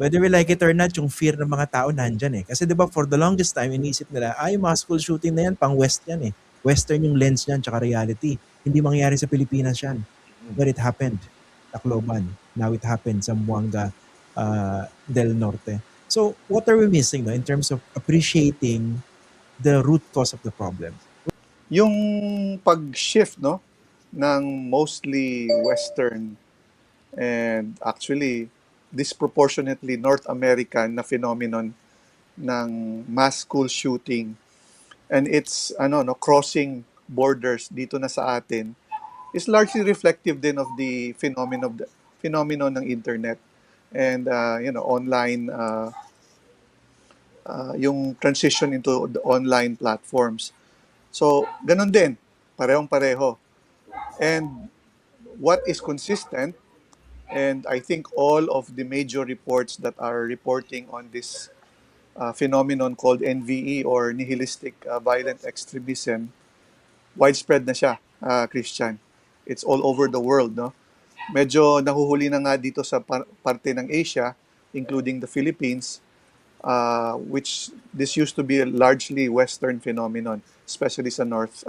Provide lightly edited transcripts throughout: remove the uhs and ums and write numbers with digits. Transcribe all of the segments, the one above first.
Whether we like it or not, yung fear ng mga tao nandyan eh. Kasi 'di ba for the longest time, iniisip nila, yung mga school shooting na yan, pang West yan eh. Western yung lens niyan, tsaka reality. Hindi mangyayari sa Pilipinas yan. But it happened. Tacloban. Now it happened sa Buanga del Norte. So what are we missing no, in terms of appreciating the root cause of the problem? Yung pag-shift, no, ng mostly Western and actually disproportionately North American na phenomenon ng mass school shooting, and it's no, crossing borders dito na sa atin, is largely reflective din of the phenomenon ng internet and online, yung transition into the online platforms. So ganun din, parehong-pareho. And what is consistent, and I think all of the major reports that are reporting on this phenomenon called NVE or nihilistic violent extremism, widespread na siya, Christian. It's all over the world, no? Medyo nahuhuli na nga dito sa parte ng Asia, including the Philippines, which this used to be a largely Western phenomenon, especially sa North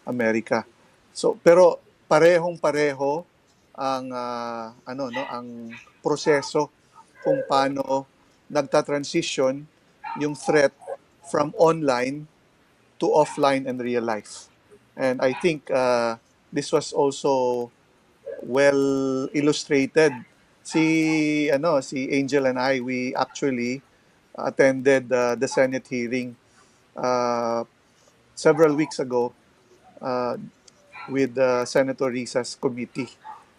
America. So, pero parehong-pareho ang ang proseso kung paano nagta-transition yung threat from online to offline and real life. And I think this was also well illustrated. Si Angel and I, we actually attended the Senate hearing uh, several weeks ago with Senator Risa's committee.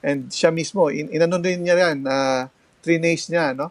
And siya mismo, inano din niya yan, trinace niya, no?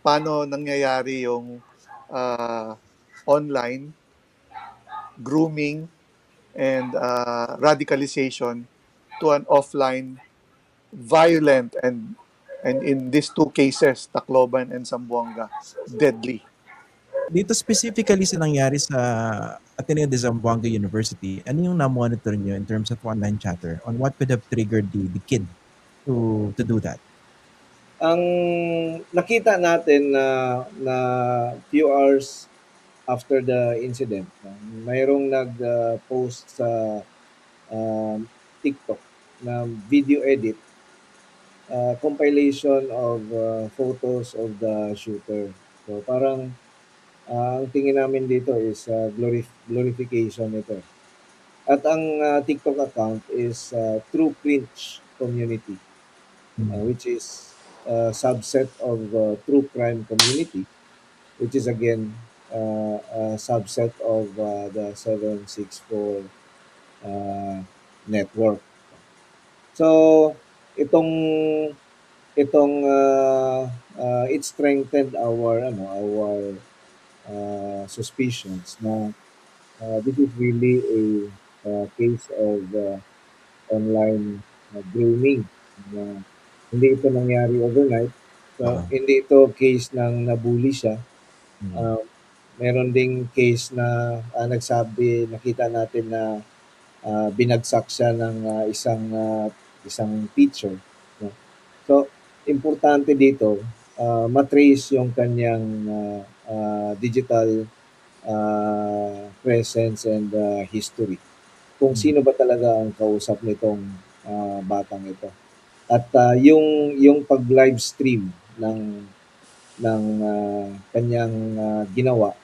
Paano nangyayari yung online grooming and radicalization to an offline violent and in these two cases, Tacloban and Zamboanga, deadly. Dito specifically sa nangyari sa Ateneo de Zamboanga University, ano yung na-monitor nyo in terms of online chatter on what could have triggered the kid to do that? Ang nakita natin na few hours after the incident, mayroong nag-post sa TikTok na video edit, compilation of photos of the shooter. So parang ang tingin namin dito is glorification ito. At ang TikTok account is True Cringe Community, which is a subset of True Crime Community, which is again a subset of the 764 network. So itong it strengthened our suspicions na this is really a case of online grooming. Hindi ito nangyari overnight. So, hindi ito case ng nabully siya. Meron ding case na nakita natin na binagsak siya ng isang teacher. No? So, importante dito, matrace yung kanyang digital presence and history. Kung sino ba talaga ang kausap nitong batang ito. At yung pag-live stream ng kanyang ginawa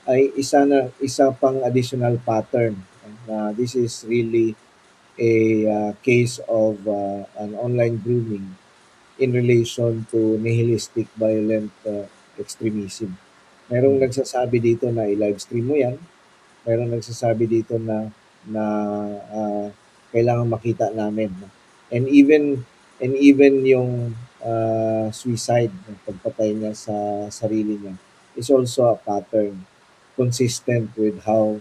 ay isa pang additional pattern na this is really a case of an online grooming in relation to nihilistic violent extremism. Merong nagsasabi dito na i-live stream mo yan. Merong nagsasabi dito na kailangan makita namin. And even yung suicide, pagpatay niya sa sarili niya, is also a pattern consistent with how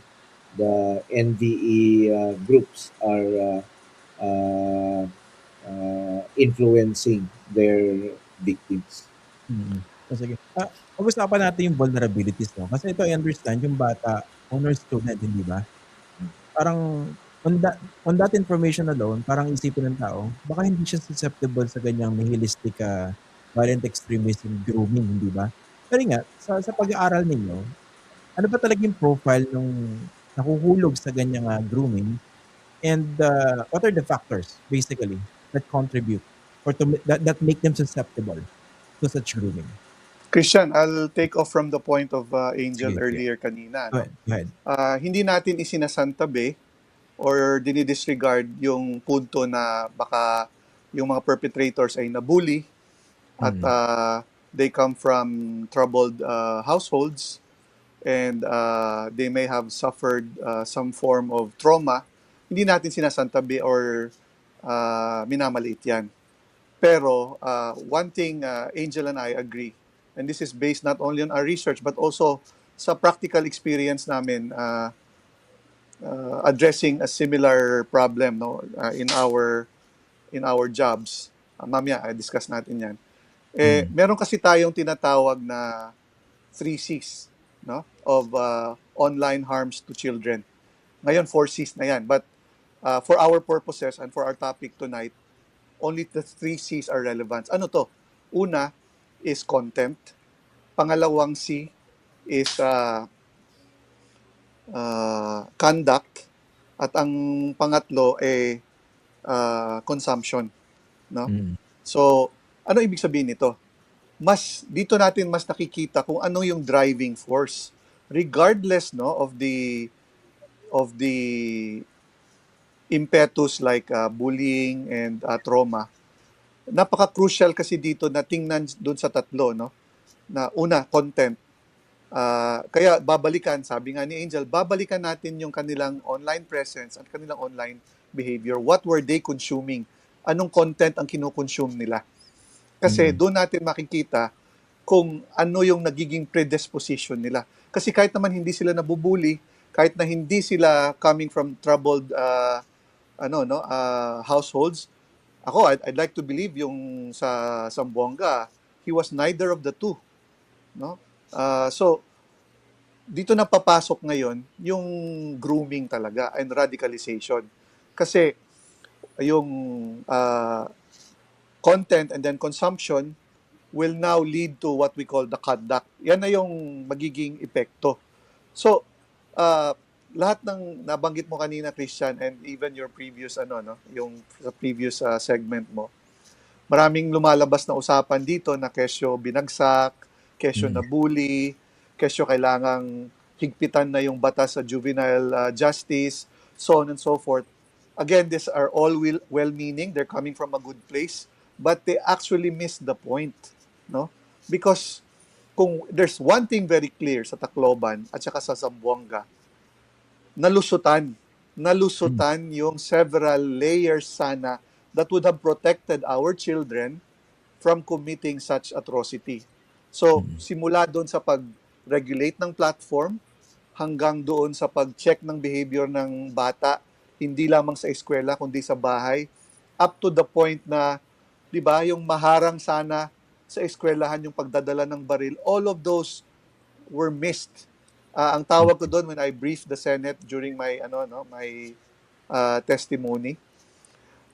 the NVE groups are influencing their victims. Sige. Pag-usapan natin yung vulnerabilities, no? Kasi ito, I understand, yung bata, honor student, hindi ba? Parang, on that information alone, parang isipin ng tao, baka hindi siya susceptible sa ganyang nihilistic violent extremism, grooming, hindi ba? Pero nga, sa pag-aaral ninyo, ano ba talaga yung profile nung nahuhulog sa ganyang grooming and what are the factors basically that contribute or that make them susceptible to such grooming? Christian, I'll take off from the point of Angel Sige, sige. earlier kanina. Go No? ahead, go ahead. Hindi natin isinasantabi or dinidisregard yung punto na baka yung mga perpetrators ay nabully at Mm. they come from troubled households and they may have suffered some form of trauma. Hindi natin sinasantabi or minamaliit yan. Pero one thing Angel and I agree, and this is based not only on our research but also sa practical experience namin addressing a similar problem, no, in our jobs. Mamaya discuss natin 'yan. Meron kasi tayong tinatawag na 3 C's, no, of online harms to children. Ngayon 4 C's na 'yan, but for our purposes and for our topic tonight, only the 3 C's are relevant. Ano to? Una is content. Pangalawang C is conduct. At ang pangatlo ay consumption. No? So, ano ibig sabihin nito? Dito natin mas nakikita kung ano yung driving force. Regardless, no, of the impetus like bullying and trauma, napaka-crucial kasi dito na tingnan doon sa tatlo, no? Na una, content. Kaya babalikan, sabi nga ni Angel, babalikan natin yung kanilang online presence at kanilang online behavior. What were they consuming? Anong content ang kinukonsume nila? Kasi doon natin makikita kung ano yung nagiging predisposition nila. Kasi kahit naman hindi sila nabubuli, kahit na hindi sila coming from troubled households, I'd like to believe yung sa Zamboanga, he was neither of the two, no? So dito na papasok ngayon yung grooming talaga and radicalization. Kasi yung content and then consumption will now lead to what we call the conduct. Yan na yung magiging epekto. So, lahat ng nabanggit mo kanina, Christian, and even your previous yung sa previous segment mo, maraming lumalabas na usapan dito na kesyo binagsak, kesyo nabully, kesyo kailangang higpitan na yung batas sa juvenile justice, so on and so forth. Again, these are all well-meaning, they're coming from a good place, but they actually miss the point, no? Because kung there's one thing very clear sa Tacloban at saka sa Zamboanga, nalusutan yung several layers sana that would have protected our children from committing such atrocity. So, simula doon sa pag-regulate ng platform hanggang doon sa pag-check ng behavior ng bata, hindi lamang sa eskwela kundi sa bahay, up to the point na, 'di ba, yung maharang sana sa eskwelahan yung pagdadala ng baril, all of those were missed. Ang tawag ko doon when I briefed the Senate during my testimony,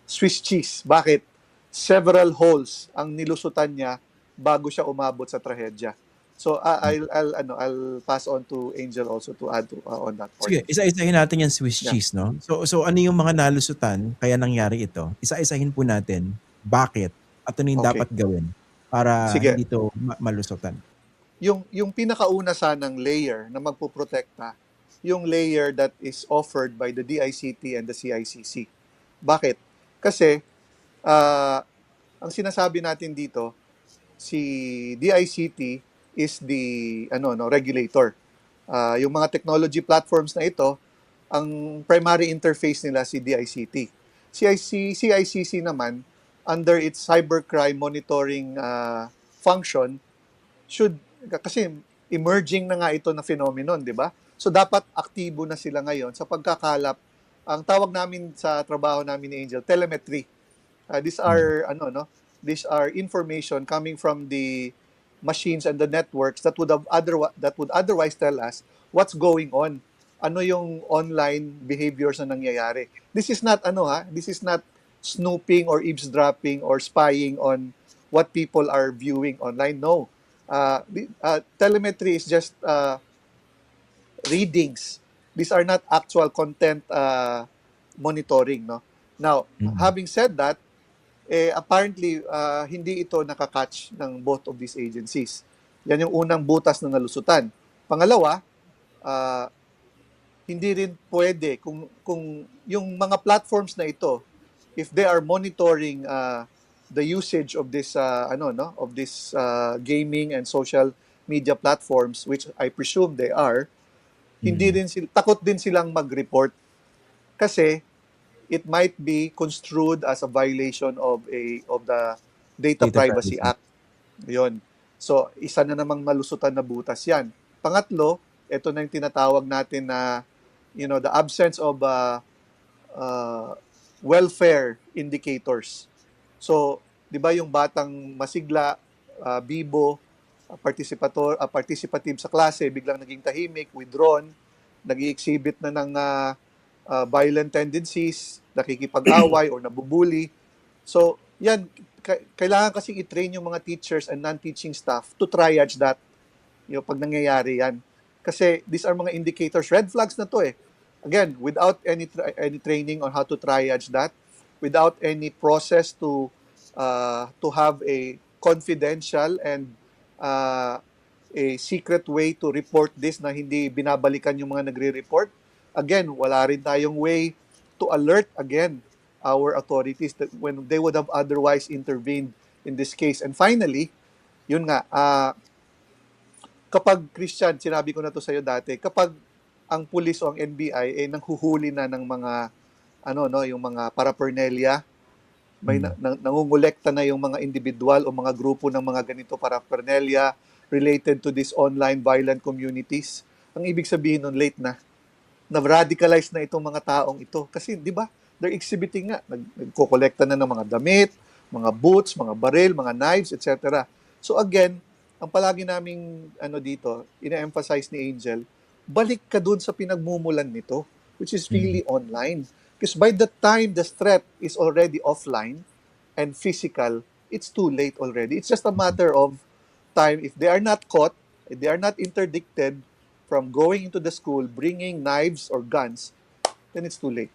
Swiss cheese. Bakit? Several holes ang nilusutan niya bago siya umabot sa trahedya. So I'll pass on to Angel also to add on that point. Sige, isa-isahin natin yung Swiss cheese, no? So ano yung mga nalusutan kaya nangyari ito? Isa-isahin po natin bakit at ano yung dapat gawin para hindi ito malusutan. Yung pinakauna sanang layer na magpoprotekta, yung layer that is offered by the DICT and the CICC. Bakit? Kasi ang sinasabi natin dito, si DICT is the regulator. Yung mga technology platforms na ito, ang primary interface nila si DICT. CICC naman, under its cybercrime monitoring function, kasi emerging na nga ito na phenomenon, di ba? So dapat aktibo na sila ngayon sa pagkakalap. Ang tawag namin sa trabaho namin ni Angel, telemetry. These are information coming from the machines and the networks that would otherwise tell us what's going on. Ano yung online behaviors na nangyayari. This is not snooping or eavesdropping or spying on what people are viewing online. No. Telemetry is just readings. These are not actual content monitoring, no? Now, having said that, apparently, hindi ito nakakatch ng both of these agencies. Yan yung unang butas ng nalusutan. Pangalawa, uh, hindi rin pwede kung yung mga platforms na ito, if they are monitoring the usage of this of this gaming and social media platforms, which I presume they are, hindi rin takot din silang mag-report kasi it might be construed as a violation of the Data Privacy Act. 'Yon. So, isa na namang malusutan na butas 'yan. Pangatlo, ito na yung tinatawag natin na the absence of welfare indicators. So, 'di ba yung batang masigla, bibo, participative sa klase, biglang naging tahimik, withdrawn, nag-i-exhibit na ng violent tendencies, nakikipag-away or nabubuli. So, yan, kailangan kasi i-train yung mga teachers and non-teaching staff to triage that, pag nangyayari yan. Kasi these are mga indicators, red flags na to eh. Again, without any training on how to triage that, without any process to have a confidential and a secret way to report this na hindi binabalikan yung mga nagre-report. Again, wala rin tayong way to alert again our authorities that when they would have otherwise intervened in this case. And finally, yun nga, kapag Christian, sinabi ko na to sa'yo dati, kapag ang pulis o ang NBI ay nanghuhuli na ng mga yung mga paraphernalia, may nangungulekta na yung mga individual o mga grupo ng mga ganito paraphernalia related to this online violent communities. Ang ibig sabihin nun, late na radicalize na itong mga taong ito. Kasi, di ba, they're exhibiting nga, nagkokolekta na ng mga damit, mga boots, mga baril, mga knives, etc. So again, ang palagi naming dito, ina-emphasize ni Angel, balik ka dun sa pinagmumulan nito, which is really online. Because by the time the threat is already offline and physical, it's too late already. It's just a matter of time. If they are not caught, if they are not interdicted from going into the school, bringing knives or guns, then it's too late.